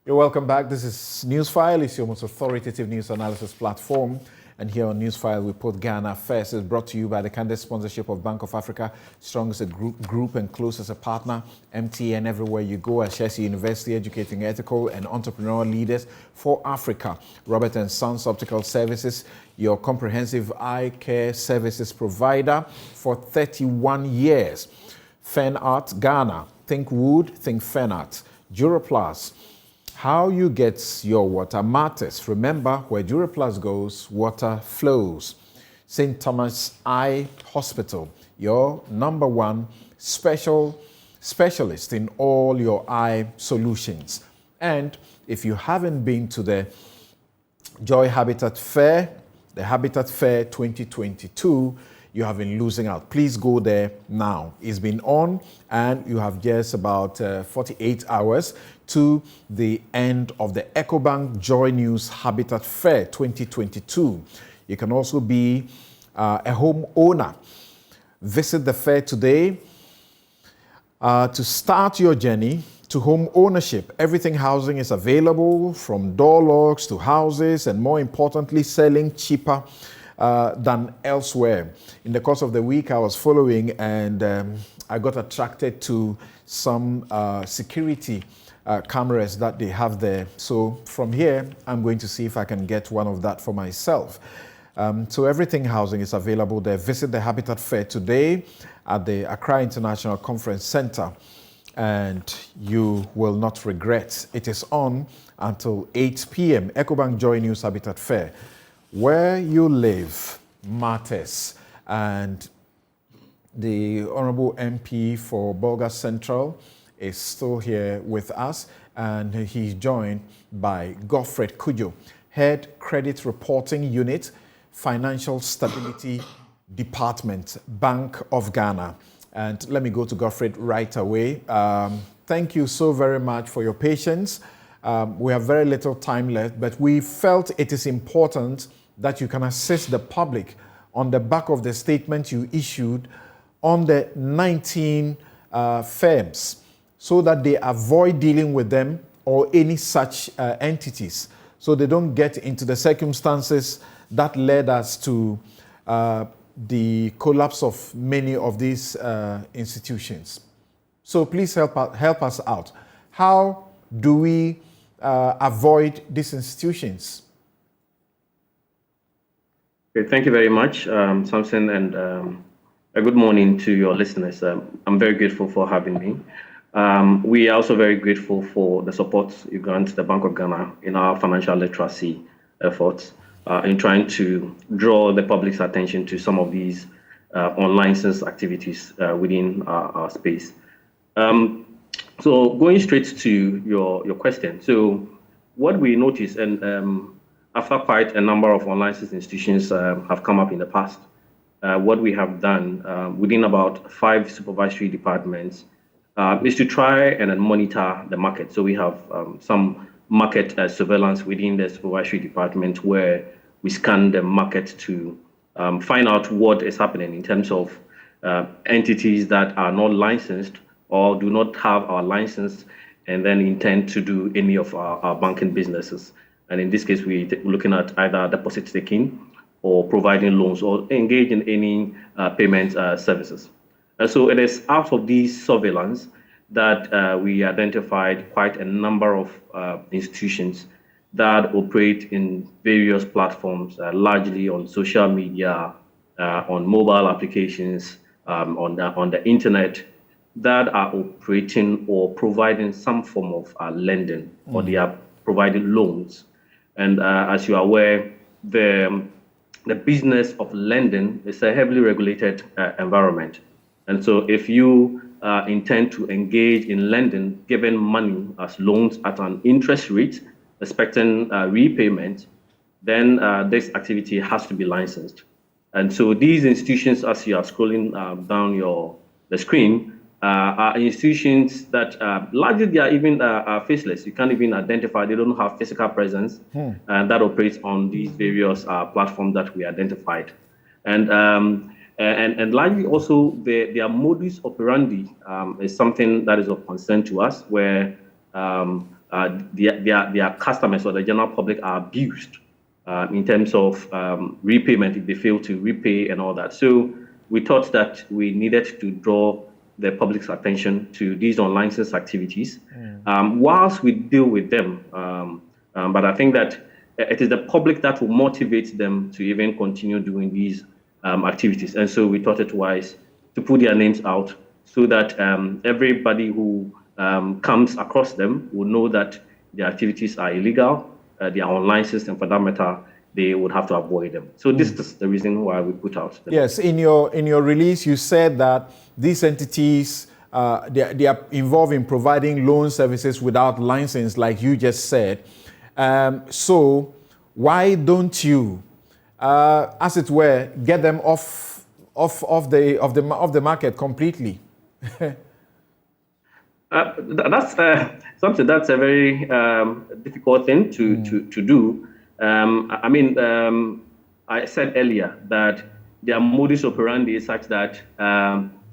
You're welcome back. This is Newsfile. It's your most authoritative news analysis platform. And here on Newsfile, we put Ghana first. It's brought to you by the candid sponsorship of Bank of Africa, strong as a group and close as a partner. MTN everywhere you go. Ashesi University, educating ethical and entrepreneurial leaders for Africa. Robert and Sons Optical Services, your comprehensive eye care services provider for 31 years. Fen Art Ghana. Think wood, think Fen Art. Duraplast. How you get your water matters. Remember, where Duraplast goes, water flows. St. Thomas Eye Hospital, your #1 specialist in all your eye solutions. And if you haven't been to the Joy Habitat Fair, the Habitat Fair 2022, you have been losing out. Please go there now. It's been on, and you have just about 48 hours to the end of the EcoBank Joy News Habitat Fair 2022. You can also be a homeowner. Visit the fair today to start your journey to home ownership. Everything housing is available, from door locks to houses, and more importantly, selling cheaper than elsewhere. In the course of the week, I was following, and I got attracted to some security cameras that they have there. So from here, I'm going to see if I can get one of that for myself. So everything housing is available there. Visit the Habitat Fair today at the Accra International Conference Center, and you will not regret. It is on until 8 p.m. EcoBank Joy News Habitat Fair. Where you live matters. And the Honorable MP for Bolga Central is still here with us, and he's joined by Godfred Kujo, Head Credit Reporting Unit, Financial Stability Department, Bank of Ghana. And let me go to Godfred right away. Thank you so very much for your patience. We have very little time left, but we felt it is important that you can assist the public on the back of the statement you issued on the 19 firms, so that they avoid dealing with them or any such entities, so they don't get into the circumstances that led us to the collapse of many of these institutions. So please help us out. How do we avoid these institutions? Okay, thank you very much, Samson, and a good morning to your listeners. I'm very grateful for having me. We are also very grateful for the support you grant the Bank of Ghana in our financial literacy efforts in trying to draw the public's attention to some of these unlicensed activities within our space. So going straight to your question. So what we noticed, and after quite a number of unlicensed institutions have come up in the past, what we have done within about 5 supervisory departments is to try and monitor the market. So we have some market surveillance within the supervisory department, where we scan the market to find out what is happening in terms of entities that are not licensed or do not have our license and then intend to do any of our banking businesses. And in this case, we're looking at either deposit taking or providing loans or engage in any payment services. And so it is out of these surveillance that we identified quite a number of institutions that operate in various platforms, largely on social media, on mobile applications, on the internet, that are operating or providing some form of lending, or they are providing loans. And as you are aware, the business of lending is a heavily regulated environment. And so if you intend to engage in lending, giving money as loans at an interest rate, expecting repayment, then this activity has to be licensed. And so these institutions, as you are scrolling down the screen, are institutions that largely they are even faceless. You can't even identify. They don't have physical presence, and that operates on these various platforms that we identified. And largely also their modus operandi is something that is of concern to us, where their customers or the general public are abused in terms of repayment if they fail to repay and all that. So we thought that we needed to draw the public's attention to these unlicensed activities whilst we deal with them. But I think that it is the public that will motivate them to even continue doing these activities. And so we thought it wise to put their names out so that everybody who comes across them will know that their activities are illegal, they are unlicensed, and for that matter, they would have to avoid them. So this is the reason why we put out. Yes, in your release, you said that these entities they are involved in providing loan services without license, like you just said. So why don't you, as it were, get them off the market completely? That's something that's a very difficult thing to do. I said earlier that their modus operandi is such that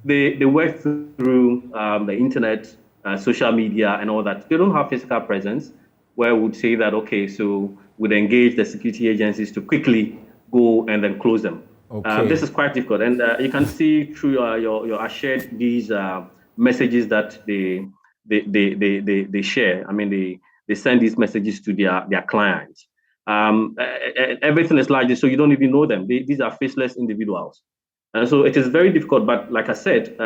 they work through the internet, social media, and all that. They don't have physical presence where we would say that, okay, so we'd engage the security agencies to quickly go and then close them. Okay. This is quite difficult. And you can see through your shared these messages that they share. I mean, they send these messages to their clients. Everything is largely so you don't even know them. These are faceless individuals. And so it is very difficult. But like I said,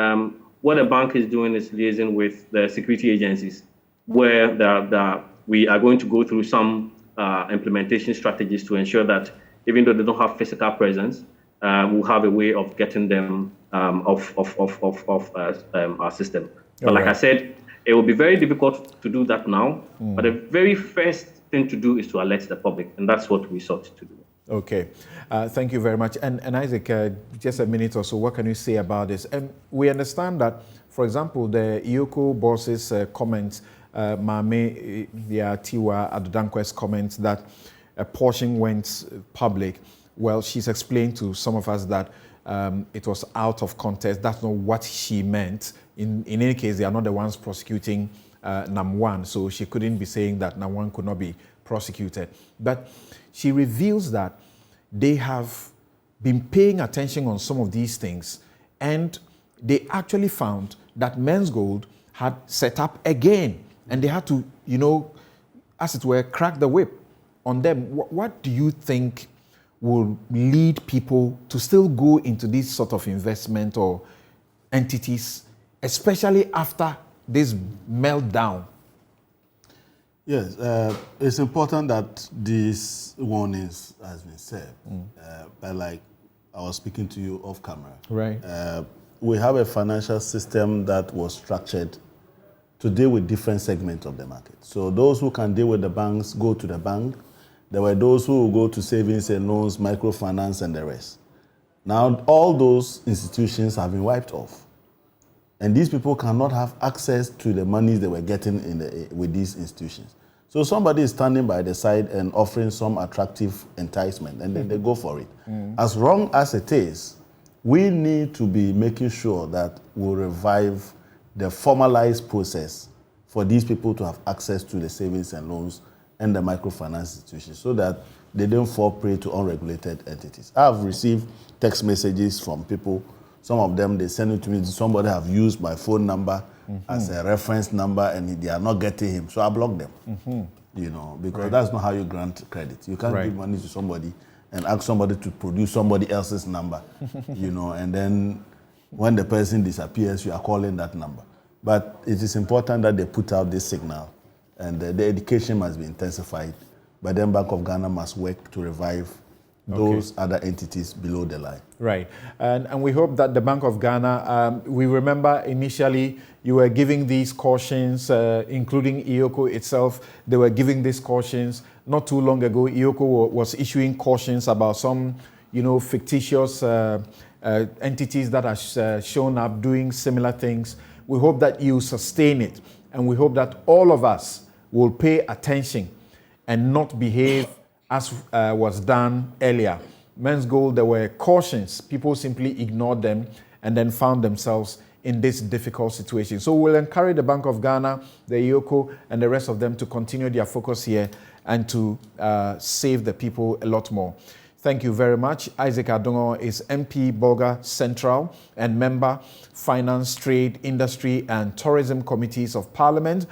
what a bank is doing is liaising with the security agencies, where we are going to go through some implementation strategies to ensure that even though they don't have physical presence, we'll have a way of getting them off our system. But like I said, it will be very difficult to do that now. But the very first thing to do is to alert the public, and that's what we sought to do. Okay, thank you very much. And Isaac, just a minute or so, what can you say about this? And we understand that, for example, the EOCO boss's comments, Mame Tiwa Adodankwe's comments that a portion went public. Well, she's explained to some of us that it was out of context. That's not what she meant. In any case, they are not the ones prosecuting NAM1, so she couldn't be saying that NAM1 could not be prosecuted. But she reveals that they have been paying attention on some of these things, and they actually found that Men's Gold had set up again, and they had to, as it were, crack the whip on them. What do you think will lead people to still go into this sort of investment or entities, especially after this meltdown? Yes, it's important that this warnings has been said. But like I was speaking to you off camera, right? We have a financial system that was structured to deal with different segments of the market. So those who can deal with the banks go to the bank. There were those who will go to savings and loans, microfinance, and the rest. Now, all those institutions have been wiped off. And these people cannot have access to the monies they were getting with these institutions. So somebody is standing by the side and offering some attractive enticement, and then they go for it. As wrong as it is, we need to be making sure that we revive the formalized process for these people to have access to the savings and loans and the microfinance institutions so that they don't fall prey to unregulated entities. I've received text messages from people. Some of them, they send it to me. Somebody have used my phone number as a reference number and they are not getting him. So I block them, because that's not how you grant credit. You can't give money to somebody and ask somebody to produce somebody else's number, and then when the person disappears, you are calling that number. But it is important that they put out this signal, and the education must be intensified. But then Bank of Ghana must work to revive those other entities below the line. Right. And we hope that the Bank of Ghana, we remember initially you were giving these cautions, including EOCO itself, they were giving these cautions. Not too long ago, EOCO was issuing cautions about some, fictitious entities that are shown up doing similar things. We hope that you sustain it, and we hope that all of us will pay attention and not behave as was done earlier. Men's Gold, there were cautions. People simply ignored them and then found themselves in this difficult situation. So we'll encourage the Bank of Ghana, the IOCO, and the rest of them to continue their focus here and to save the people a lot more. Thank you very much. Isaac Adongo is MP BoG Central and member Finance, Trade, Industry and Tourism Committees of Parliament.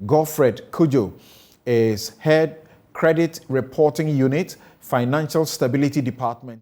Godfred Kujo is head Credit Reporting Unit, Financial Stability Department.